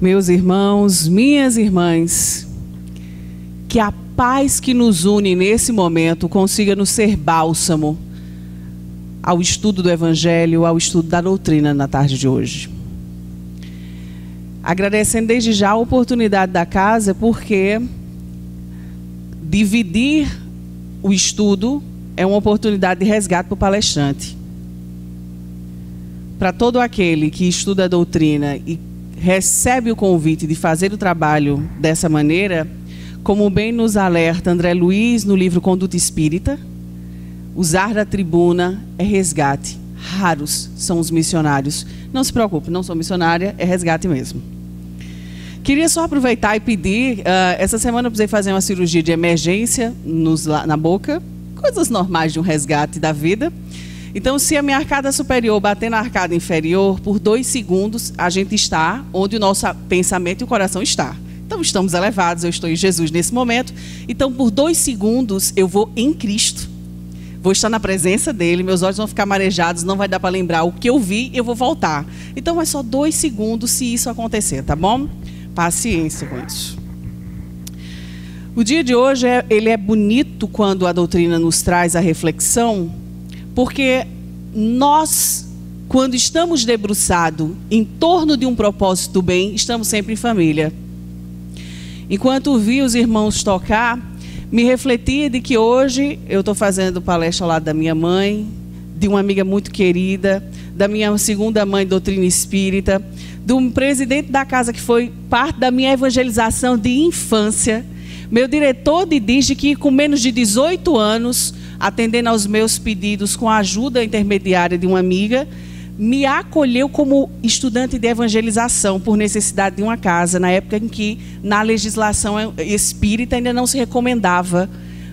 Meus irmãos, minhas irmãs, que a paz que nos une nesse momento consiga nos ser bálsamo ao estudo do Evangelho, ao estudo da doutrina na tarde de hoje. Agradecendo desde já a oportunidade da casa, porque dividir o estudo é uma oportunidade de resgate para o palestrante. Para todo aquele que estuda a doutrina e recebe o convite de fazer o trabalho dessa maneira, como bem nos alerta André Luiz no livro Conduta Espírita, usar da tribuna é resgate. Raros são os missionários. Não se preocupe, não sou missionária, é resgate mesmo. Queria só aproveitar e pedir, essa semana eu precisei fazer uma cirurgia de emergência na boca, coisas normais de um resgate da vida. Então, se a minha arcada superior bater na arcada inferior, por 2 segundos, a gente está onde o nosso pensamento e o coração está. Então, estamos elevados, eu estou em Jesus nesse momento. Então, por 2 segundos, eu vou em Cristo. Vou estar na presença dele, meus olhos vão ficar marejados, não vai dar para lembrar o que eu vi, eu vou voltar. Então, é só 2 segundos se isso acontecer, tá bom? Paciência com isso. O dia de hoje, ele é bonito quando a doutrina nos traz a reflexão, porque nós, quando estamos debruçados em torno de um propósito bem, estamos sempre em família. Enquanto vi os irmãos tocar, me refletia de que hoje eu estou fazendo palestra ao lado da minha mãe, de uma amiga muito querida, da minha segunda mãe, doutrina espírita, do presidente da casa que foi parte da minha evangelização de infância, meu diretor de DIGE, que com menos de 18 anos, atendendo aos meus pedidos com a ajuda intermediária de uma amiga, me acolheu como estudante de evangelização por necessidade de uma casa, na época em que na legislação espírita ainda não se recomendava,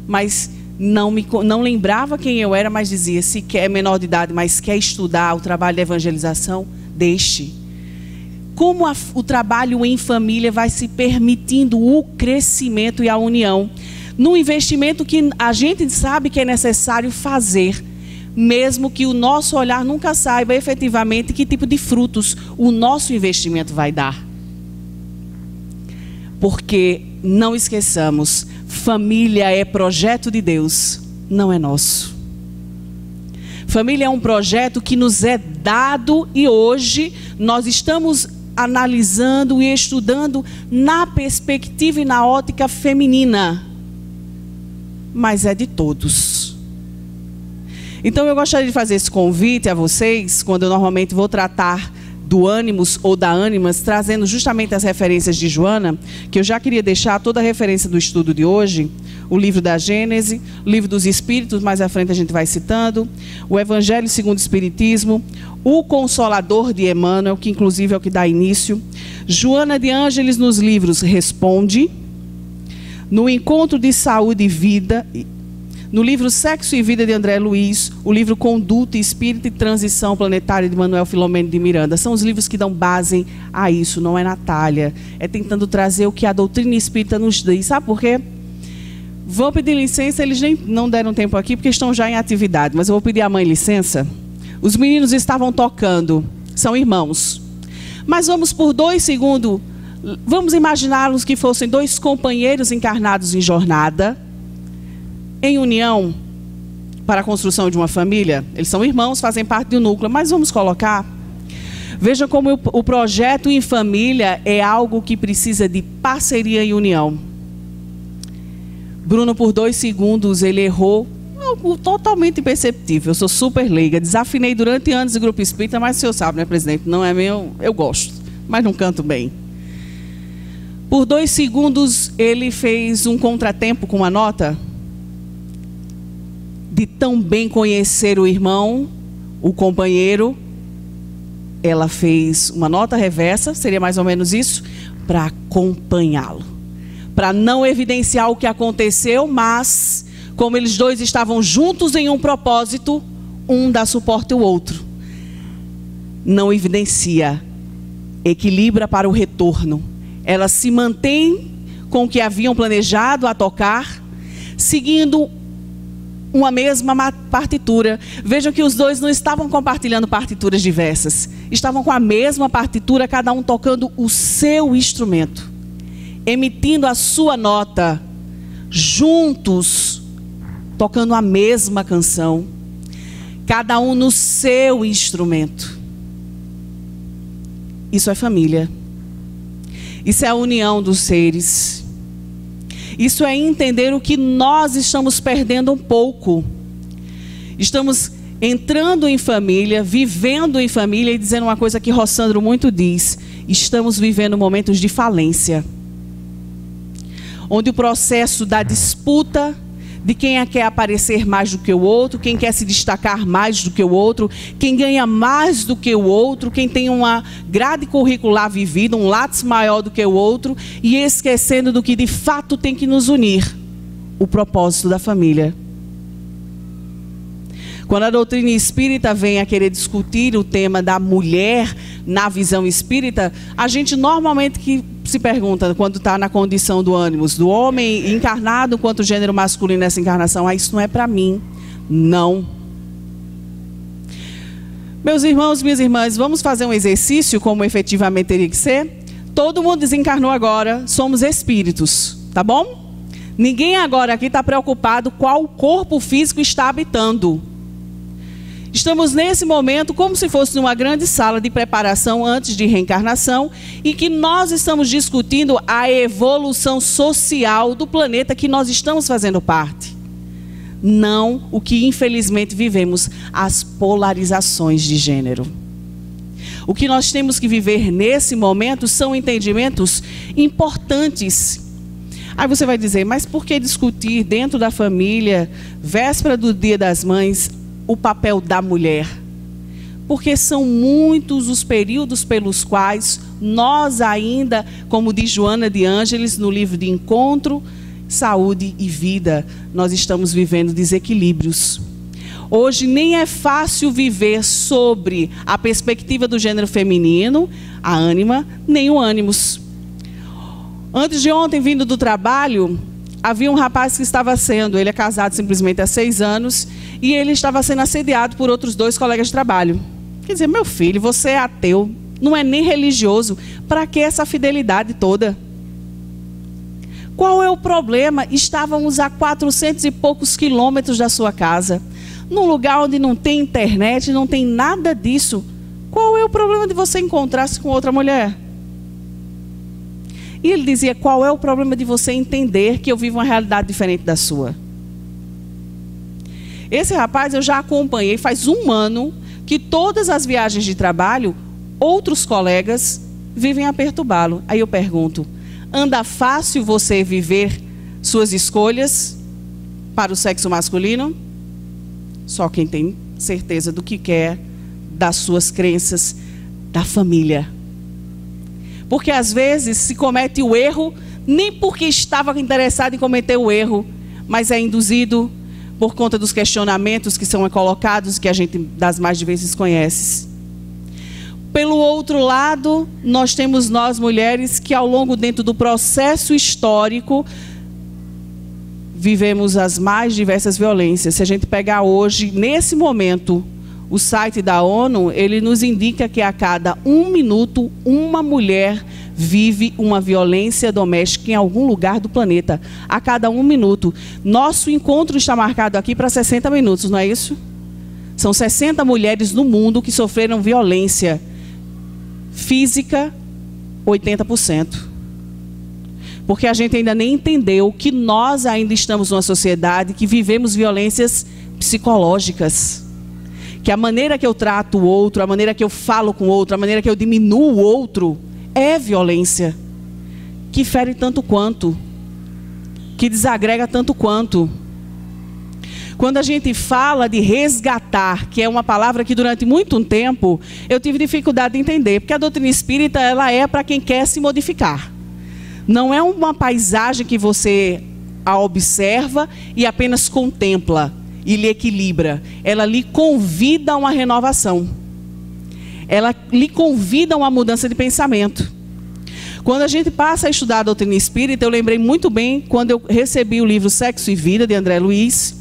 mas não lembrava quem eu era, mas dizia, se quer menor de idade, mas quer estudar o trabalho de evangelização, deixe. Como o trabalho em família vai se permitindo o crescimento e a união, num investimento que a gente sabe que é necessário fazer, mesmo que o nosso olhar nunca saiba efetivamente que tipo de frutos o nosso investimento vai dar. Porque, não esqueçamos, família é projeto de Deus, não é nosso. Família é um projeto que nos é dado e hoje nós estamos analisando e estudando na perspectiva e na ótica feminina. Mas é de todos. Então eu gostaria de fazer esse convite a vocês, quando eu normalmente vou tratar do ânimos ou da ânimas, trazendo justamente as referências de Joana, que eu já queria deixar toda a referência do estudo de hoje, o livro da Gênese, o livro dos Espíritos, mais à frente a gente vai citando, o Evangelho segundo o Espiritismo, o Consolador de Emmanuel, que inclusive é o que dá início, Joana de Ângeles nos livros Responde, no Encontro de Saúde e Vida, no livro Sexo e Vida de André Luiz, o livro Conduta, Espírito e Transição Planetária de Manuel Filomeno de Miranda. São os livros que dão base a isso, não é Natália. É tentando trazer o que a doutrina espírita nos diz. Sabe por quê? Vou pedir licença, eles nem não deram tempo aqui porque estão já em atividade, mas eu vou pedir à mãe licença. Os meninos estavam tocando, são irmãos. Mas vamos por 2 segundos, vamos imaginá-los que fossem 2 companheiros encarnados em jornada, em união para a construção de uma família. Eles são irmãos, fazem parte do núcleo, mas vamos colocar. Veja como o projeto em família é algo que precisa de parceria e união. Bruno, por 2 segundos, ele errou, algo totalmente imperceptível. Eu sou super leiga, desafinei durante anos de grupo espírita, mas o senhor sabe, né, presidente? Não é meu, eu gosto, mas não canto bem. Por 2 segundos, ele fez um contratempo com uma nota, de tão bem conhecer o irmão, o companheiro, ela fez uma nota reversa, seria mais ou menos isso, para acompanhá-lo. Para não evidenciar o que aconteceu, mas, como eles 2 estavam juntos em um propósito, um dá suporte ao outro. Não evidencia, equilibra para o retorno. Ela se mantém com o que haviam planejado a tocar, seguindo uma mesma partitura. Vejam que os 2 não estavam compartilhando partituras diversas. estavam com a mesma partitura, cada um tocando o seu instrumento, emitindo a sua nota, juntos, tocando a mesma canção, cada um no seu instrumento. Isso é família. Isso é a união dos seres. Isso é entender o que nós estamos perdendo um pouco. Estamos entrando em família, vivendo em família e dizendo uma coisa que Rossandro muito diz: estamos vivendo momentos de falência, onde o processo da disputa, de quem quer aparecer mais do que o outro, quem quer se destacar mais do que o outro, quem ganha mais do que o outro, quem tem uma grade curricular vivida, um látice maior do que o outro, e esquecendo do que de fato tem que nos unir, o propósito da família. Quando a doutrina espírita vem a querer discutir o tema da mulher na visão espírita, a gente normalmente que se pergunta, quando está na condição do ânimos, do homem encarnado quanto gênero masculino nessa encarnação: isso não é para mim. Não. Meus irmãos, minhas irmãs, vamos fazer um exercício como efetivamente teria que ser? Todo mundo desencarnou agora, somos espíritos, tá bom? Ninguém agora aqui está preocupado qual corpo físico está habitando. Estamos nesse momento como se fosse numa grande sala de preparação antes de reencarnação, e que nós estamos discutindo a evolução social do planeta que nós estamos fazendo parte. Não o que infelizmente vivemos, as polarizações de gênero. O que nós temos que viver nesse momento são entendimentos importantes. Aí você vai dizer: mas por que discutir dentro da família, véspera do Dia das Mães, o papel da mulher? Porque são muitos os períodos pelos quais nós ainda, como diz Joana de Ângeles no livro de Encontro, Saúde e Vida, nós estamos vivendo desequilíbrios. Hoje nem é fácil viver sobre a perspectiva do gênero feminino, a ânima, nem o ânimos. Antes de ontem, vindo do trabalho, havia um rapaz que estava ele é casado simplesmente há 6 anos, e ele estava sendo assediado por outros 2 colegas de trabalho. Quer dizer: meu filho, você é ateu, não é nem religioso, para que essa fidelidade toda? Qual é o problema? Estávamos a 400 e poucos quilômetros da sua casa, num lugar onde não tem internet, não tem nada disso. Qual é o problema de você encontrar-se com outra mulher? E ele dizia: qual é o problema de você entender que eu vivo uma realidade diferente da sua? Esse rapaz eu já acompanhei faz 1 ano, que todas as viagens de trabalho, outros colegas vivem a perturbá-lo. Aí eu pergunto: anda fácil você viver suas escolhas para o sexo masculino? Só quem tem certeza do que quer, das suas crenças, da família. Porque às vezes se comete o erro, nem porque estava interessado em cometer o erro, mas é induzido por conta dos questionamentos que são colocados, que a gente das mais de vezes conhece. Pelo outro lado, nós temos nós mulheres que ao longo dentro do processo histórico vivemos as mais diversas violências. Se a gente pegar hoje, nesse momento, o site da ONU, ele nos indica que a cada 1 minuto, uma mulher vive uma violência doméstica em algum lugar do planeta. A cada 1 minuto. Nosso encontro está marcado aqui para 60 minutos, não é isso? São 60 mulheres no mundo que sofreram violência física, 80%. Porque a gente ainda nem entendeu que nós ainda estamos numa sociedade que vivemos violências psicológicas. Que a maneira que eu trato o outro, a maneira que eu falo com o outro, a maneira que eu diminuo o outro, é violência. Que fere tanto quanto. Que desagrega tanto quanto. Quando a gente fala de resgatar, que é uma palavra que durante muito tempo eu tive dificuldade de entender. Porque a doutrina espírita, ela é para quem quer se modificar. Não é uma paisagem que você a observa e apenas contempla e lhe equilibra. Ela lhe convida a uma renovação. Ela lhe convida a uma mudança de pensamento. Quando a gente passa a estudar a doutrina espírita, eu lembrei muito bem quando eu recebi o livro Sexo e Vida, de André Luiz,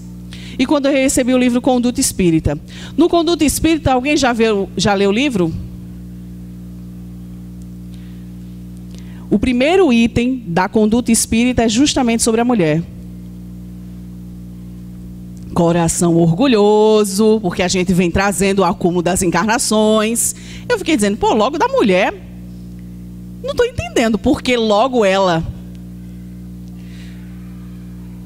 e quando eu recebi o livro Conduta Espírita. No Conduta Espírita, alguém já leu o livro? O primeiro item da conduta espírita é justamente sobre a mulher. Coração orgulhoso, porque a gente vem trazendo o acúmulo das encarnações. Eu fiquei dizendo, pô, logo da mulher. Não estou entendendo, porque logo ela.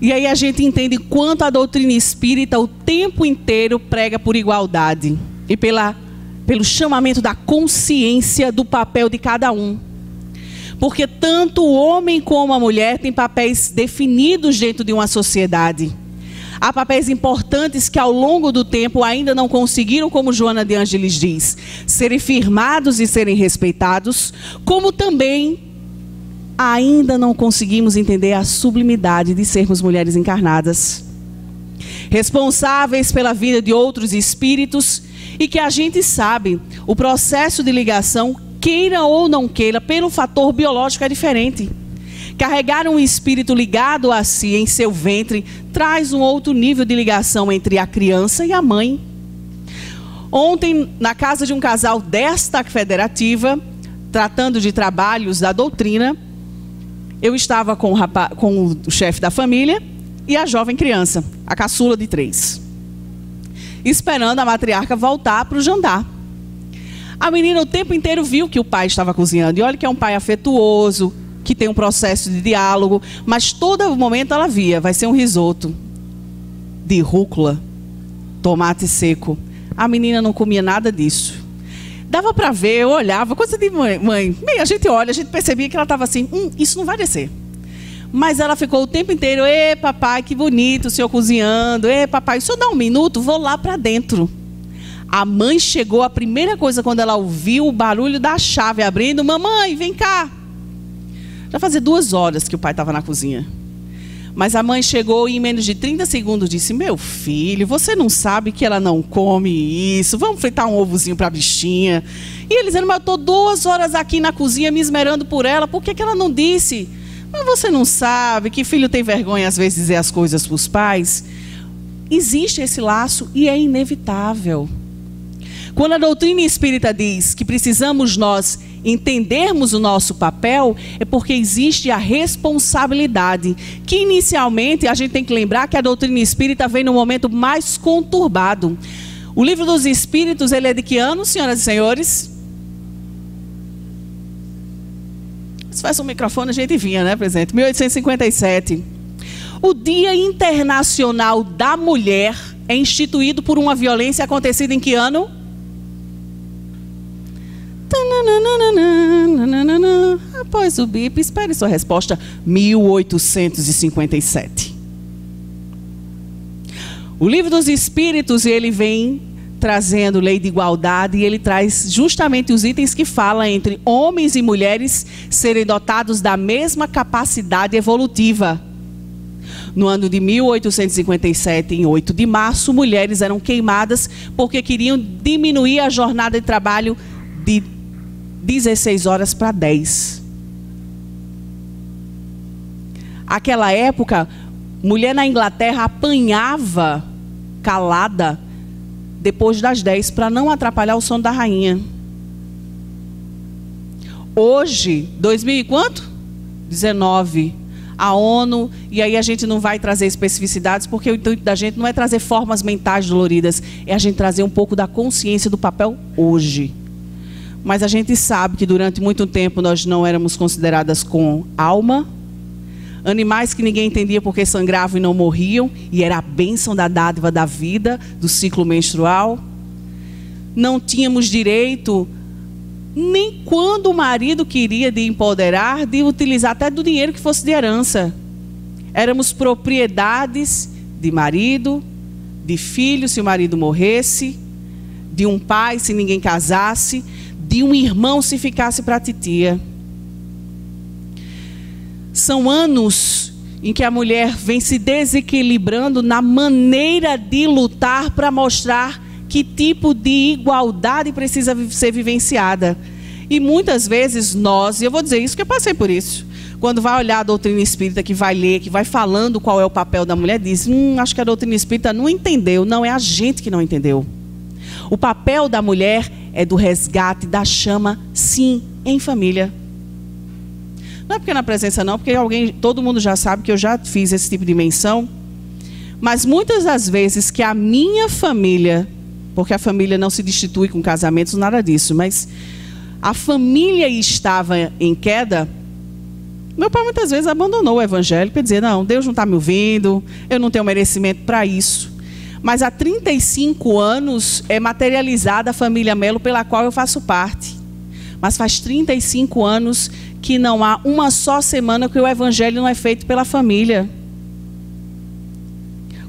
E aí a gente entende quanto a doutrina espírita o tempo inteiro prega por igualdade. E pelo chamamento da consciência do papel de cada um. Porque tanto o homem como a mulher têm papéis definidos dentro de uma sociedade. Há papéis importantes que ao longo do tempo ainda não conseguiram, como Joana de Ângeles diz, serem firmados e serem respeitados, como também ainda não conseguimos entender a sublimidade de sermos mulheres encarnadas, responsáveis pela vida de outros espíritos, e que a gente sabe, o processo de ligação, queira ou não queira, pelo fator biológico é diferente. Carregar um espírito ligado a si em seu ventre traz um outro nível de ligação entre a criança e a mãe. Ontem, na casa de um casal desta federativa, tratando de trabalhos da doutrina, eu estava com o chefe da família e a jovem criança, a caçula de 3, esperando a matriarca voltar para o jantar. A menina o tempo inteiro viu que o pai estava cozinhando. E olha que é um pai afetuoso, que tem um processo de diálogo, mas todo momento ela via, vai ser um risoto de rúcula, tomate seco. A menina não comia nada disso. Dava para ver, eu olhava, coisa de mãe. Bem, a gente olha, a gente percebia que ela estava assim, isso não vai descer. Mas ela ficou o tempo inteiro, ê papai, que bonito o senhor cozinhando, ê papai, se eu dar um minuto, vou lá para dentro. A mãe chegou, a primeira coisa quando ela ouviu o barulho da chave abrindo, mamãe, vem cá. Já fazia 2 horas que o pai estava na cozinha. Mas a mãe chegou e em menos de 30 segundos disse, meu filho, você não sabe que ela não come isso, vamos fritar um ovozinho para a bichinha. E ele dizendo, mas eu estou 2 horas aqui na cozinha me esmerando por ela, por que ela não disse? Mas você não sabe que filho tem vergonha às vezes de dizer as coisas para os pais? Existe esse laço e é inevitável. Quando a doutrina espírita diz que precisamos nós entendermos o nosso papel, é porque existe a responsabilidade, que inicialmente a gente tem que lembrar que a doutrina espírita vem no momento mais conturbado. O Livro dos Espíritos, ele é de que ano, senhoras e senhores? Se tivesse um microfone a gente vinha, né, presidente? 1857. O Dia Internacional da Mulher é instituído por uma violência acontecida em que ano? Após o bip, espere sua resposta. 1857. O Livro dos Espíritos, ele vem trazendo lei de igualdade e ele traz justamente os itens que falam entre homens e mulheres serem dotados da mesma capacidade evolutiva. No ano de 1857, em 8 de março, mulheres eram queimadas porque queriam diminuir a jornada de trabalho de 16 horas para 10. Aquela época, mulher na Inglaterra apanhava calada depois das 10 para não atrapalhar o sono da rainha. Hoje, 2000 e quanto? 19. A ONU, e aí a gente não vai trazer especificidades, porque o intuito da gente não é trazer formas mentais doloridas, é a gente trazer um pouco da consciência do papel hoje. Mas a gente sabe que durante muito tempo nós não éramos consideradas com alma, animais que ninguém entendia porque sangravam e não morriam, e era a bênção da dádiva da vida, do ciclo menstrual. Não tínhamos direito, nem quando o marido queria de empoderar, de utilizar até do dinheiro que fosse de herança. Éramos propriedades de marido, de filho se o marido morresse, de um pai se ninguém casasse, de um irmão se ficasse para a titia. São anos em que a mulher vem se desequilibrando na maneira de lutar para mostrar que tipo de igualdade precisa ser vivenciada. E muitas vezes nós, e eu vou dizer isso que eu passei por isso, quando vai olhar a doutrina espírita, que vai ler, que vai falando qual é o papel da mulher, diz, acho que a doutrina espírita não entendeu. Não, é a gente que não entendeu. O papel da mulher é do resgate da chama, sim, em família. Não é porque na presença não, porque todo mundo já sabe que eu já fiz esse tipo de menção. Mas muitas das vezes que a minha família, porque a família não se destitui com casamentos, nada disso, mas a família estava em queda, meu pai muitas vezes abandonou o evangelho para dizer, não, Deus não está me ouvindo, eu não tenho merecimento para isso. Mas há 35 anos é materializada a família Melo pela qual eu faço parte. Mas faz 35 anos que não há uma só semana que o evangelho não é feito pela família.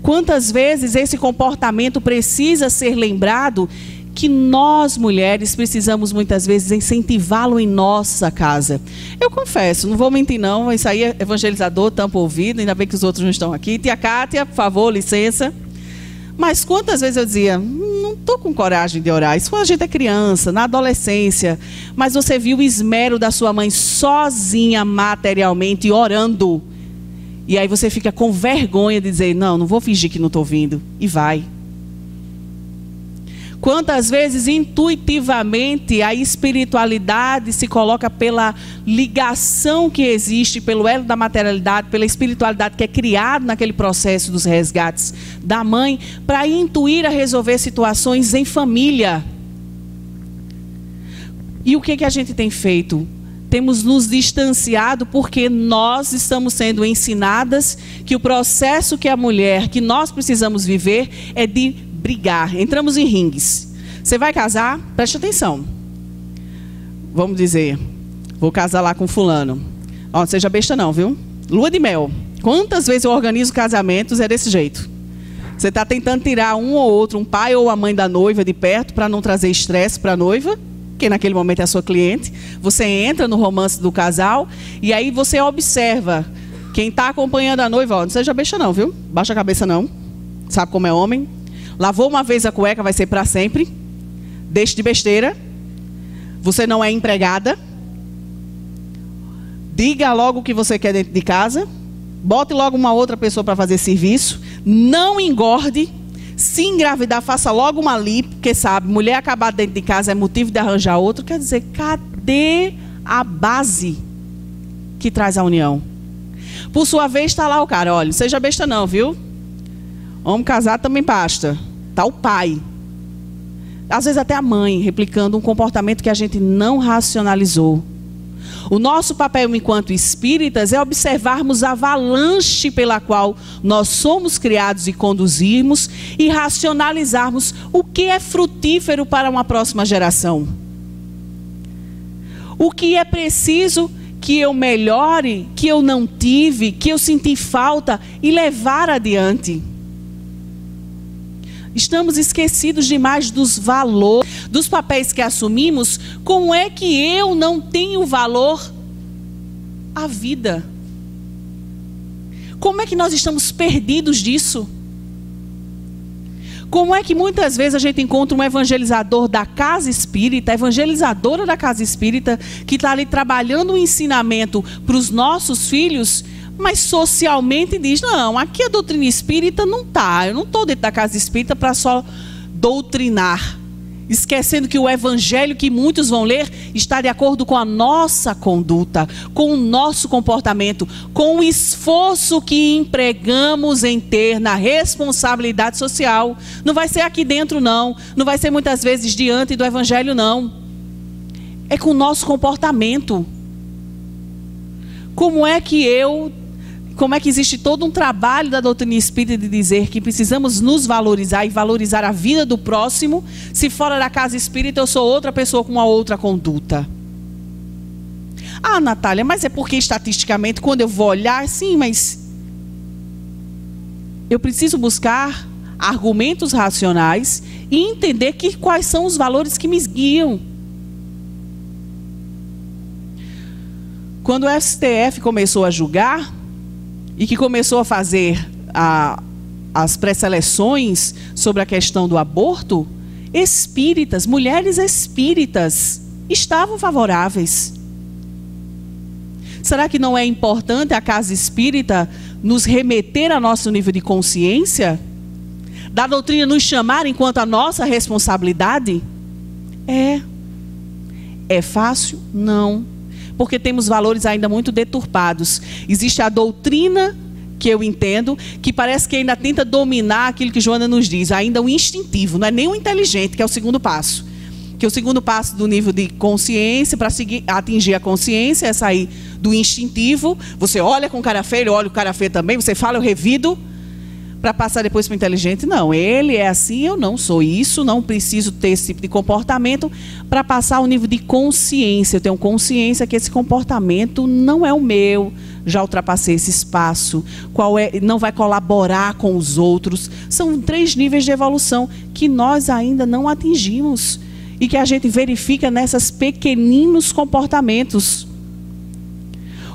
Quantas vezes esse comportamento precisa ser lembrado, que nós mulheres precisamos muitas vezes incentivá-lo em nossa casa. Eu confesso, não vou mentir não, isso aí é evangelizador, tampa o ouvido, ainda bem que os outros não estão aqui. Tia Cátia, por favor, licença. Mas quantas vezes eu dizia, não estou com coragem de orar. Isso quando a gente é criança, na adolescência. Mas você viu o esmero da sua mãe sozinha materialmente orando. E aí você fica com vergonha de dizer, não vou fingir que não estou ouvindo. E vai. Quantas vezes intuitivamente a espiritualidade se coloca pela ligação que existe, pelo elo da materialidade, pela espiritualidade que é criada naquele processo dos resgates da mãe, para intuir a resolver situações em família. E o que a gente tem feito? Temos nos distanciado porque nós estamos sendo ensinadas que o processo que a mulher, que nós precisamos viver é de brigar. Entramos em ringues. Você vai casar? Preste atenção. Vamos dizer, vou casar lá com fulano. Ó, não seja besta não, viu? Lua de mel. Quantas vezes eu organizo casamentos é desse jeito. Você está tentando tirar um ou outro, um pai ou a mãe da noiva de perto para não trazer estresse para a noiva, que naquele momento é a sua cliente. Você entra no romance do casal e aí você observa quem está acompanhando a noiva. Ó, não seja besta não, viu? Baixa a cabeça não. Sabe como é homem? Lavou uma vez a cueca, vai ser para sempre. Deixe de besteira. Você não é empregada. Diga logo o que você quer dentro de casa. Bote logo uma outra pessoa para fazer serviço. Não engorde. Se engravidar, faça logo uma lipo, porque sabe, mulher acabada dentro de casa é motivo de arranjar outro. Quer dizer, cadê a base que traz a união? Por sua vez, está lá o cara. Olha, não seja besta não, viu? Homem casado também basta. Está o pai. Às vezes até a mãe, replicando um comportamento que a gente não racionalizou. O nosso papel enquanto espíritas é observarmos a avalanche pela qual nós somos criados e conduzirmos e racionalizarmos o que é frutífero para uma próxima geração. O que é preciso que eu melhore, que eu não tive, que eu senti falta e levar adiante. Estamos esquecidos demais dos valores, dos papéis que assumimos. Como é que eu não tenho valor à vida? Como é que nós estamos perdidos disso? Como é que muitas vezes a gente encontra um evangelizador da casa espírita, evangelizadora da casa espírita, que está ali trabalhando um ensinamento para os nossos filhos, mas socialmente diz, não, aqui a doutrina espírita não está. Eu não estou dentro da casa espírita para só doutrinar. Esquecendo que o evangelho que muitos vão ler está de acordo com a nossa conduta, com o nosso comportamento, com o esforço que empregamos em ter na responsabilidade social. Não vai ser aqui dentro não, não vai ser muitas vezes diante do evangelho não. É com o nosso comportamento. Como é que existe todo um trabalho da doutrina espírita de dizer que precisamos nos valorizar e valorizar a vida do próximo, se fora da casa espírita eu sou outra pessoa com uma outra conduta. Ah, Natália, mas é porque estatisticamente quando eu vou olhar, sim, mas eu preciso buscar argumentos racionais e entender quais são os valores que me guiam. Quando o STF começou a julgar e que começou a fazer as pré-seleções sobre a questão do aborto, espíritas, mulheres espíritas estavam favoráveis. Será que não é importante a casa espírita nos remeter ao nosso nível de consciência? Da doutrina nos chamar enquanto a nossa responsabilidade? É fácil? Não. porque temos valores ainda muito deturpados. Existe a doutrina que eu entendo, que parece que ainda tenta dominar aquilo que Joana nos diz, ainda o instintivo, não é nem o inteligente, que é o segundo passo. Que o segundo passo do nível de consciência, para atingir a consciência, é sair do instintivo. Você olha com cara feio, eu olho com cara feio também, você fala, eu revido, para passar depois para o inteligente. Não, ele é assim, eu não sou isso, não preciso ter esse tipo de comportamento, para passar ao nível de consciência. Eu tenho consciência que esse comportamento não é o meu, já ultrapassei esse espaço, não vai colaborar com os outros. São 3 níveis de evolução que nós ainda não atingimos e que a gente verifica nesses pequeninos comportamentos.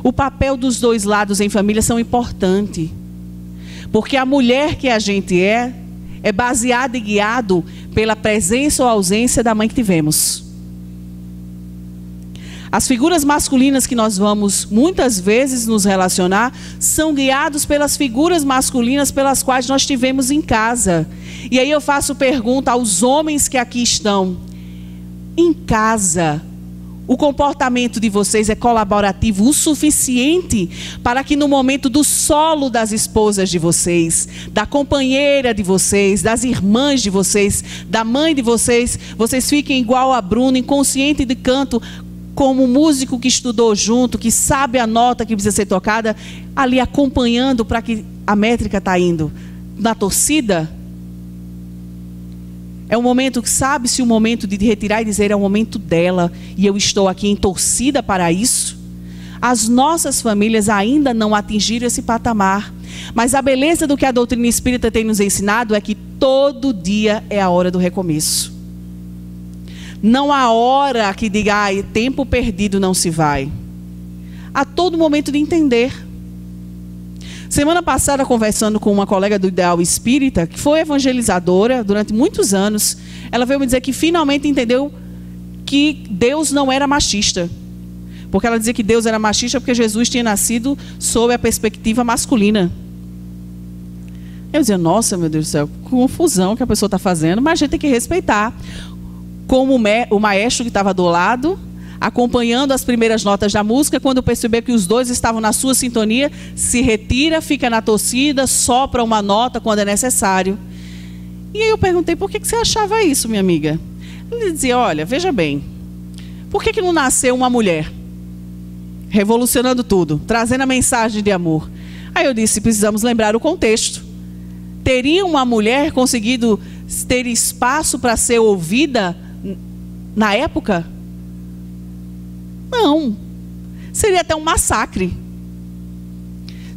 O papel dos 2 lados em família são importantes, porque a mulher que a gente é baseada e guiado pela presença ou ausência da mãe que tivemos. As figuras masculinas que nós vamos muitas vezes nos relacionar são guiados pelas figuras masculinas pelas quais nós tivemos em casa. E aí eu faço pergunta aos homens que aqui estão. Em casa, o comportamento de vocês é colaborativo o suficiente para que no momento do solo das esposas de vocês, da companheira de vocês, das irmãs de vocês, da mãe de vocês, vocês fiquem igual a Bruno, inconsciente de canto, como músico que estudou junto, que sabe a nota que precisa ser tocada, ali acompanhando para que a métrica está indo. Na torcida, é um momento que sabe-se o momento de retirar e dizer, é o momento dela, e eu estou aqui em torcida para isso. As nossas famílias ainda não atingiram esse patamar, mas a beleza do que a doutrina espírita tem nos ensinado é que todo dia é a hora do recomeço. Não há hora que diga, tempo perdido não se vai. Há todo momento de entender. Semana passada, conversando com uma colega do Ideal Espírita, que foi evangelizadora durante muitos anos, ela veio me dizer que finalmente entendeu que Deus não era machista. Porque ela dizia que Deus era machista porque Jesus tinha nascido sob a perspectiva masculina. Eu dizia, nossa, meu Deus do céu, confusão que a pessoa está fazendo, mas a gente tem que respeitar. Como o maestro que estava do lado, acompanhando as primeiras notas da música, quando percebeu que os 2 estavam na sua sintonia, se retira, fica na torcida, sopra uma nota quando é necessário. E aí eu perguntei, por que você achava isso, minha amiga? Ele dizia, olha, veja bem, por que não nasceu uma mulher? Revolucionando tudo, trazendo a mensagem de amor. Aí eu disse, precisamos lembrar o contexto. Teria uma mulher conseguido ter espaço para ser ouvida na época? Não. Seria até um massacre.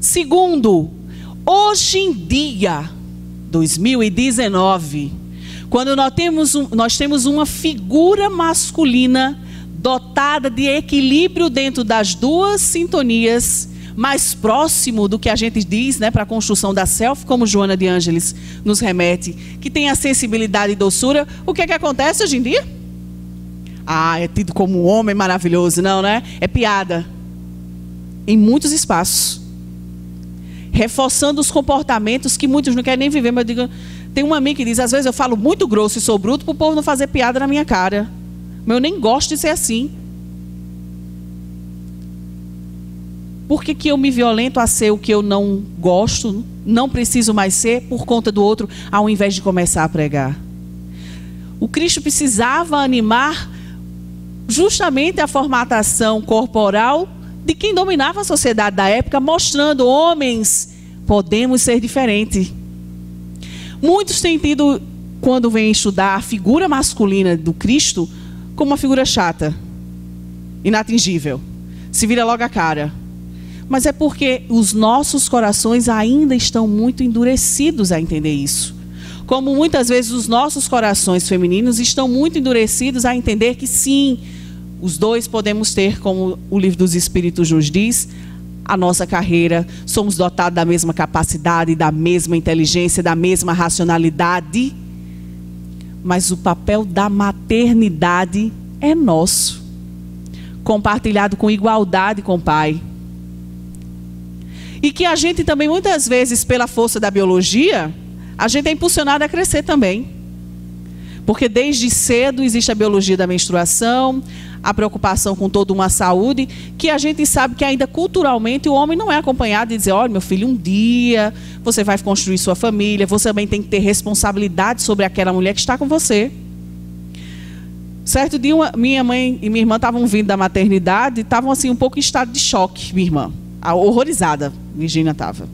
Segundo, hoje em dia, 2019, quando nós temos uma figura masculina dotada de equilíbrio dentro das 2 sintonias, mais próximo do que a gente diz, para a construção da self, como Joana de Ângeles nos remete, que tem a sensibilidade e doçura, o que é que acontece hoje em dia? É tido como um homem maravilhoso, não, né? É piada. Em muitos espaços. Reforçando os comportamentos que muitos não querem nem viver. Mas eu digo, tem uma amiga que diz, às vezes eu falo muito grosso e sou bruto para o povo não fazer piada na minha cara. Mas eu nem gosto de ser assim. Por que eu me violento a ser o que eu não gosto, não preciso mais ser, por conta do outro, ao invés de começar a pregar? O Cristo precisava animar justamente a formatação corporal de quem dominava a sociedade da época, mostrando, homens, podemos ser diferentes. Muitos têm tido, quando vêm estudar a figura masculina do Cristo, como uma figura chata, inatingível, se vira logo a cara. Mas é porque os nossos corações ainda estão muito endurecidos a entender isso. Como muitas vezes os nossos corações femininos estão muito endurecidos a entender que sim, os 2 podemos ter, como o Livro dos Espíritos nos diz, a nossa carreira, somos dotados da mesma capacidade, da mesma inteligência, da mesma racionalidade, mas o papel da maternidade é nosso, compartilhado com igualdade com o Pai. E que a gente também, muitas vezes, pela força da biologia, a gente é impulsionado a crescer também. Porque desde cedo existe a biologia da menstruação, a preocupação com toda uma saúde, que a gente sabe que ainda culturalmente o homem não é acompanhado de dizer, olha, meu filho, um dia você vai construir sua família, você também tem que ter responsabilidade sobre aquela mulher que está com você. Certo dia, minha mãe e minha irmã estavam vindo da maternidade, estavam assim um pouco em estado de choque, minha irmã, horrorizada, Virgínia estava.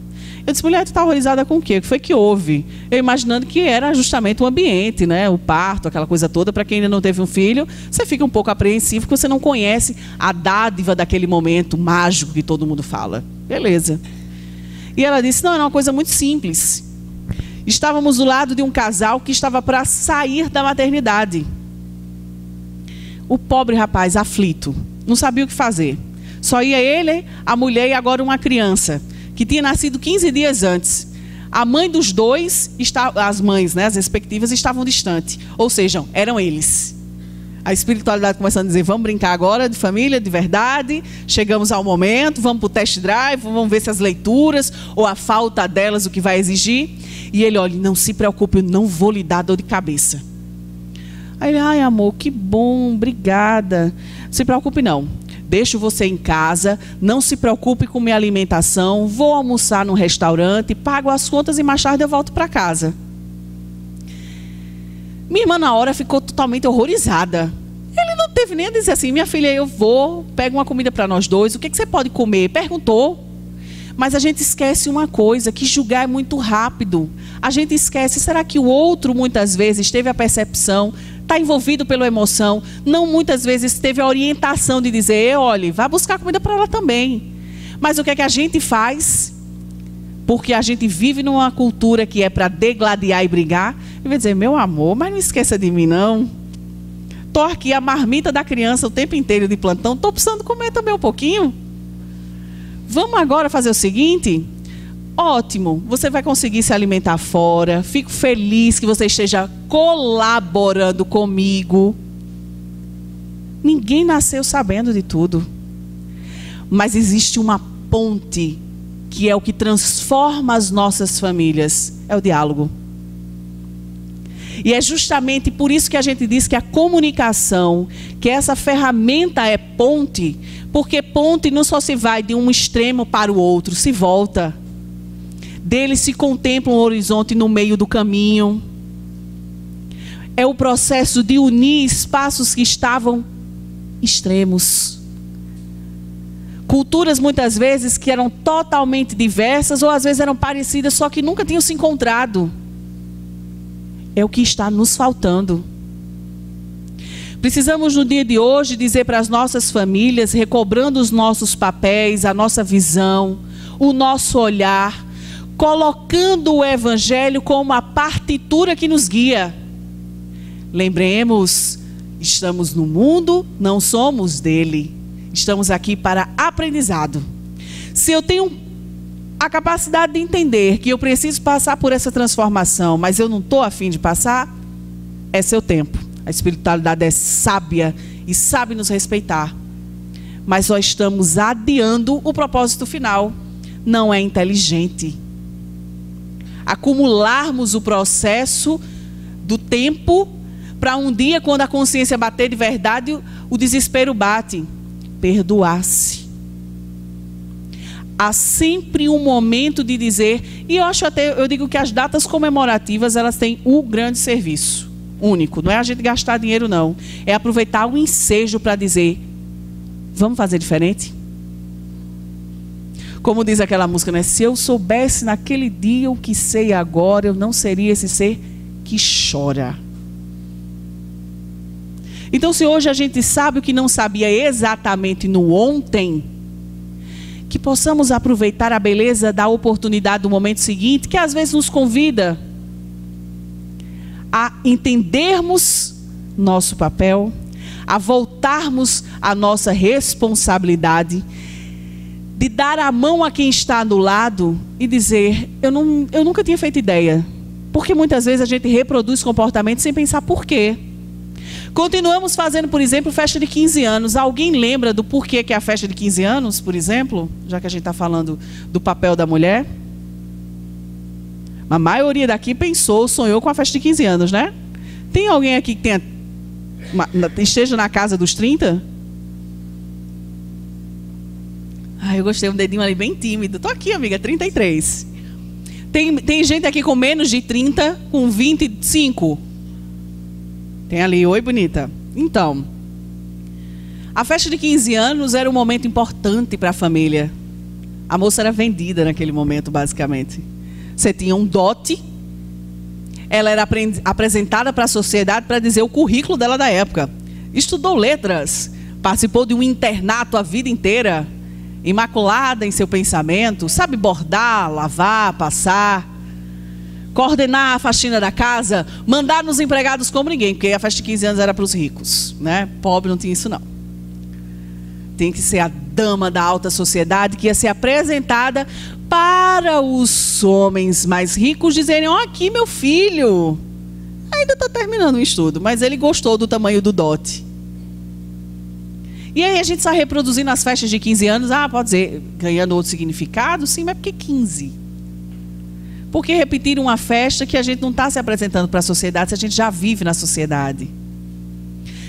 Eu disse, mulher, tu está horrorizada com o quê? O que foi que houve? Eu imaginando que era justamente o ambiente, né? O parto, aquela coisa toda. Para quem ainda não teve um filho, você fica um pouco apreensivo, porque você não conhece a dádiva daquele momento mágico que todo mundo fala. Beleza. E ela disse, não, era uma coisa muito simples. Estávamos do lado de um casal que estava para sair da maternidade. O pobre rapaz, aflito, não sabia o que fazer. Só ia ele, a mulher e agora uma criança, que tinha nascido 15 dias antes. A mãe dos dois, as mães, né, as respectivas, estavam distantes. Ou seja, eram eles. A espiritualidade começando a dizer, vamos brincar agora de família, de verdade. Chegamos ao momento, vamos para o test drive, vamos ver se as leituras ou a falta delas, o que vai exigir. E ele, olha, não se preocupe, eu não vou lhe dar dor de cabeça. Aí ele, ai amor, que bom, obrigada. Não se preocupe não. Deixo você em casa, não se preocupe com minha alimentação, vou almoçar num restaurante, pago as contas e mais tarde eu volto para casa. Minha irmã na hora ficou totalmente horrorizada. Ele não teve nem a dizer assim, minha filha, eu vou, pego uma comida para nós dois, o que você pode comer? Perguntou. Mas a gente esquece uma coisa, que julgar é muito rápido. A gente esquece, será que o outro muitas vezes teve a percepção, está envolvido pela emoção, não muitas vezes teve a orientação de dizer, olha, vai buscar comida para ela também. Mas o que é que a gente faz? Porque a gente vive numa cultura que é para degladiar e brigar, e vai dizer, meu amor, mas não esqueça de mim não. Estou aqui a marmita da criança o tempo inteiro de plantão, estou precisando comer também um pouquinho. Vamos agora fazer o seguinte? Ótimo, você vai conseguir se alimentar fora. Fico feliz que você esteja colaborando comigo. Ninguém nasceu sabendo de tudo. Mas existe uma ponte que é o que transforma as nossas famílias. É o diálogo. E é justamente por isso que a gente diz que a comunicação, que essa ferramenta é ponte, porque ponte não só se vai de um extremo para o outro, se volta. Dele se contempla um horizonte no meio do caminho. É o processo de unir espaços que estavam extremos. Culturas muitas vezes que eram totalmente diversas ou às vezes eram parecidas, só que nunca tinham se encontrado. É o que está nos faltando. Precisamos no dia de hoje dizer para as nossas famílias, recobrando os nossos papéis, a nossa visão, o nosso olhar, colocando o Evangelho como a partitura que nos guia. Lembremos, estamos no mundo, não somos dele. Estamos aqui para aprendizado. Se eu tenho a capacidade de entender que eu preciso passar por essa transformação, mas eu não estou a fim de passar, é seu tempo. A espiritualidade é sábia e sabe nos respeitar. Mas nós estamos adiando o propósito final. Não é inteligente acumularmos o processo do tempo para um dia, quando a consciência bater de verdade, o desespero bate. Perdoar-se. Há sempre um momento de dizer, e eu digo que as datas comemorativas, elas têm um grande serviço, único, não é a gente gastar dinheiro não, é aproveitar o ensejo para dizer, vamos fazer diferente? Como diz aquela música, né? Se eu soubesse naquele dia o que sei agora, eu não seria esse ser que chora. Então, se hoje a gente sabe o que não sabia exatamente no ontem, que possamos aproveitar a beleza da oportunidade do momento seguinte, que às vezes nos convida a entendermos nosso papel, a voltarmos à nossa responsabilidade, de dar a mão a quem está do lado e dizer, eu nunca tinha feito ideia. Porque muitas vezes a gente reproduz comportamentos sem pensar por quê. Continuamos fazendo, por exemplo, festa de 15 anos. Alguém lembra do porquê que é a festa de 15 anos, por exemplo? Já que a gente está falando do papel da mulher. A maioria daqui sonhou com a festa de 15 anos, né? Tem alguém aqui que esteja na casa dos 30? Eu gostei, um dedinho ali bem tímido. Tô aqui, amiga, 33. Tem gente aqui com menos de 30, com 25. Tem ali, oi, bonita. Então, a festa de 15 anos era um momento importante para a família. A moça era vendida naquele momento, basicamente. Você tinha um dote. Ela era apresentada para a sociedade para dizer o currículo dela da época. Estudou letras, participou de um internato a vida inteira, imaculada em seu pensamento, sabe bordar, lavar, passar, coordenar a faxina da casa, mandar nos empregados como ninguém, porque a festa de 15 anos era para os ricos, né? Pobre não tinha isso não. Tem que ser a dama da alta sociedade que ia ser apresentada para os homens mais ricos dizerem: ó, aqui meu filho, ainda está terminando o estudo, mas ele gostou do tamanho do dote. E aí a gente está reproduzindo as festas de 15 anos, pode ser ganhando outro significado, sim, mas por que 15? Por que repetir uma festa que a gente não está se apresentando para a sociedade, se a gente já vive na sociedade?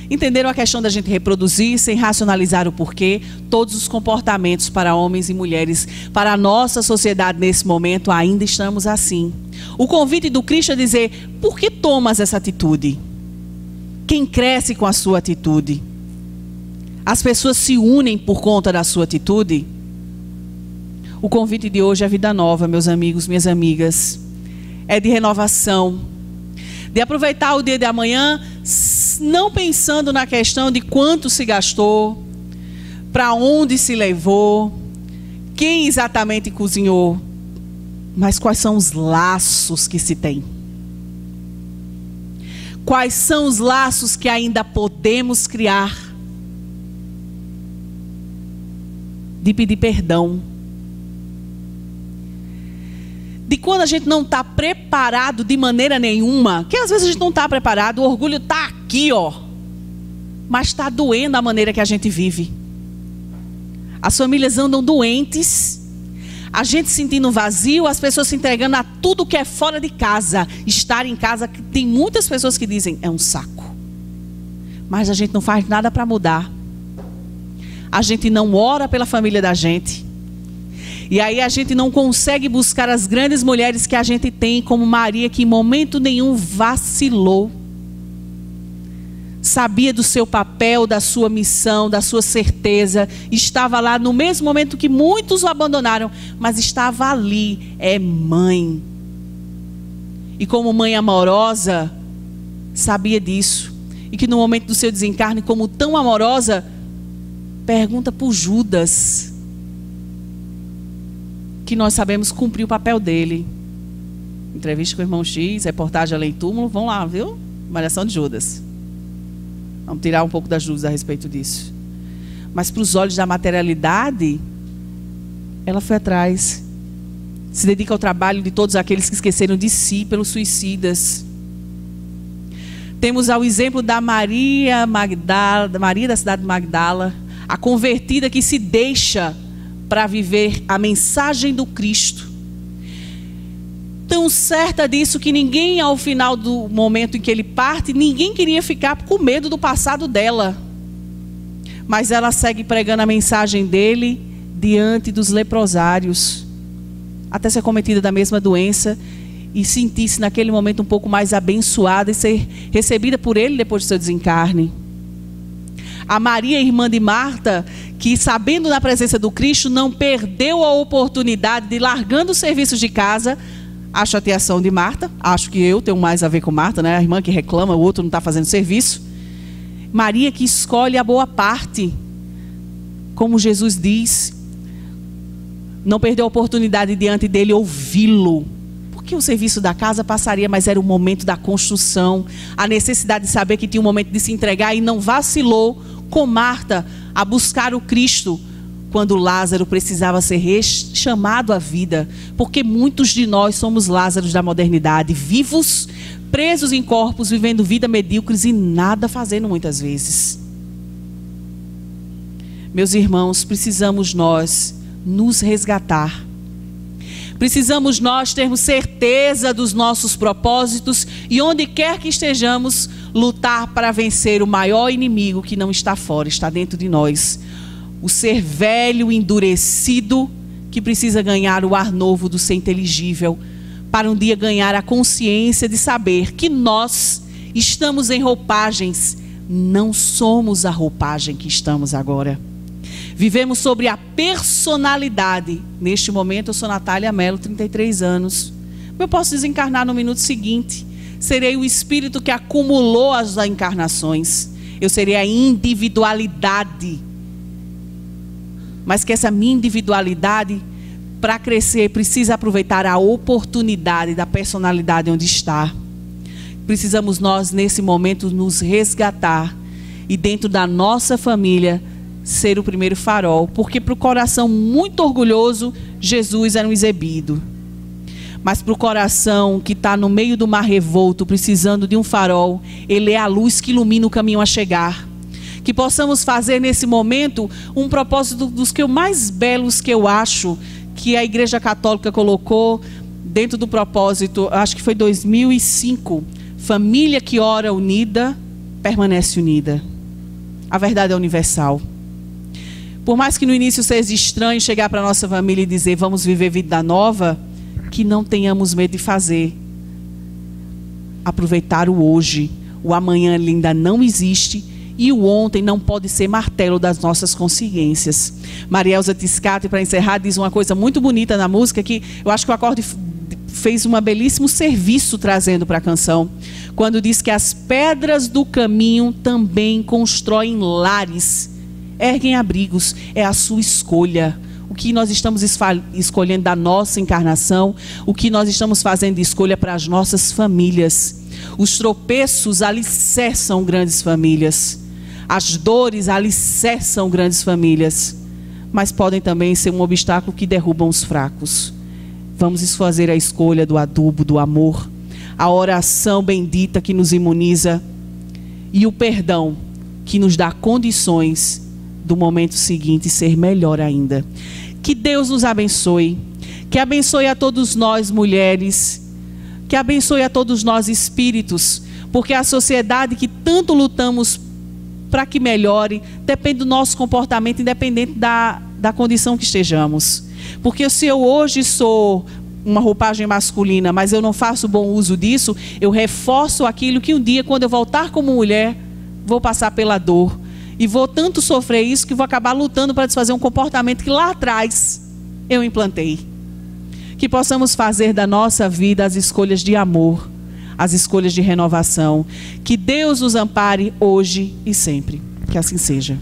Entenderam a questão da gente reproduzir sem racionalizar o porquê? Todos os comportamentos para homens e mulheres, para a nossa sociedade nesse momento, ainda estamos assim. O convite do Cristo é dizer: por que tomas essa atitude? Quem cresce com a sua atitude? As pessoas se unem por conta da sua atitude? O convite de hoje é vida nova, meus amigos, minhas amigas. É de renovação. De aproveitar o dia de amanhã, não pensando na questão de quanto se gastou, para onde se levou, quem exatamente cozinhou, mas quais são os laços que se tem. Quais são os laços que ainda podemos criar? De pedir perdão. De quando a gente não está preparado de maneira nenhuma, que às vezes a gente não está preparado, o orgulho está aqui, ó, mas está doendo a maneira que a gente vive. As famílias andam doentes, a gente se sentindo vazio, as pessoas se entregando a tudo que é fora de casa. Estar em casa, tem muitas pessoas que dizem, é um saco. Mas a gente não faz nada para mudar. A gente não ora pela família da gente. E aí a gente não consegue buscar as grandes mulheres que a gente tem, como Maria, que em momento nenhum vacilou. Sabia do seu papel, da sua missão, da sua certeza. Estava lá no mesmo momento que muitos o abandonaram, mas estava ali, é mãe. E como mãe amorosa, sabia disso. E que no momento do seu desencarne, como tão amorosa, pergunta por Judas, que nós sabemos cumprir o papel dele. Entrevista com o irmão X, reportagem além túmulo, vão lá, viu? Malhação de Judas. Vamos tirar um pouco das dúvidas a respeito disso. Mas para os olhos da materialidade, ela foi atrás. Se dedica ao trabalho de todos aqueles que esqueceram de si pelos suicidas. Temos ao exemplo da Maria da cidade de Magdala, a convertida que se deixa para viver a mensagem do Cristo. Tão certa disso que ninguém, ao final do momento em que ele parte, ninguém queria ficar com medo do passado dela. Mas ela segue pregando a mensagem dele diante dos leprosários, até ser cometida da mesma doença e sentir-se naquele momento um pouco mais abençoada e ser recebida por ele depois do seu desencarne. A Maria, irmã de Marta, que sabendo da presença do Cristo, não perdeu a oportunidade de, largando os serviços de casa, a chateação de Marta. Acho que eu tenho mais a ver com Marta, né? A irmã que reclama, o outro não está fazendo serviço. Maria que escolhe a boa parte. Como Jesus diz, não perdeu a oportunidade diante dele ouvi-lo. Porque o serviço da casa passaria, mas era o momento da construção. A necessidade de saber que tinha um momento de se entregar e não vacilou com Marta a buscar o Cristo quando Lázaro precisava ser chamado à vida. Porque muitos de nós somos Lázaros da modernidade, vivos, presos em corpos, vivendo vida medíocres e nada fazendo muitas vezes. Meus irmãos, precisamos nós nos resgatar. Precisamos nós termos certeza dos nossos propósitos e onde quer que estejamos, lutar para vencer o maior inimigo que não está fora, está dentro de nós. o ser velho, endurecido, que precisa ganhar o ar novo do ser inteligível, para um dia ganhar a consciência de saber que nós estamos em roupagens, não somos a roupagem que estamos agora. Vivemos sobre a personalidade. Neste momento eu sou Natália Mello, 33 anos. Eu posso desencarnar no minuto seguinte. Serei o espírito que acumulou as encarnações. Eu serei a individualidade. Mas que essa minha individualidade, para crescer, precisa aproveitar a oportunidade da personalidade onde está. Precisamos nós, nesse momento, nos resgatar. E dentro da nossa família, ser o primeiro farol. Porque para o coração muito orgulhoso, Jesus era um exibido. Mas para o coração que está no meio do mar revolto, precisando de um farol, ele é a luz que ilumina o caminho a chegar. Que possamos fazer nesse momento um propósito dos que mais belos que eu acho, que a Igreja Católica colocou dentro do propósito, acho que foi 2005, família que ora unida, permanece unida. A verdade é universal. Por mais que no início seja estranho chegar para a nossa família e dizer, vamos viver vida nova, que não tenhamos medo de fazer. Aproveitar o hoje. O amanhã ainda não existe e o ontem não pode ser martelo das nossas consciências. Marielza Tiscati, para encerrar, diz uma coisa muito bonita na música, que eu acho que o acorde fez um belíssimo serviço trazendo para a canção. Quando diz que as pedras do caminho também constroem lares, erguem abrigos, é a sua escolha. O que nós estamos escolhendo da nossa encarnação, o que nós estamos fazendo de escolha para as nossas famílias. Os tropeços alicerçam grandes famílias. As dores alicerçam grandes famílias. Mas podem também ser um obstáculo que derrubam os fracos. Vamos fazer a escolha do adubo, do amor, a oração bendita que nos imuniza e o perdão que nos dá condições do momento seguinte ser melhor ainda. Que Deus nos abençoe, que abençoe a todos nós mulheres, que abençoe a todos nós espíritos, porque a sociedade que tanto lutamos para que melhore, depende do nosso comportamento, independente da condição que estejamos. Porque se eu hoje sou uma roupagem masculina, mas eu não faço bom uso disso, eu reforço aquilo que um dia, quando eu voltar como mulher, vou passar pela dor. E vou tanto sofrer isso que vou acabar lutando para desfazer um comportamento que lá atrás eu implantei. Que possamos fazer da nossa vida as escolhas de amor, as escolhas de renovação. Que Deus nos ampare hoje e sempre. Que assim seja.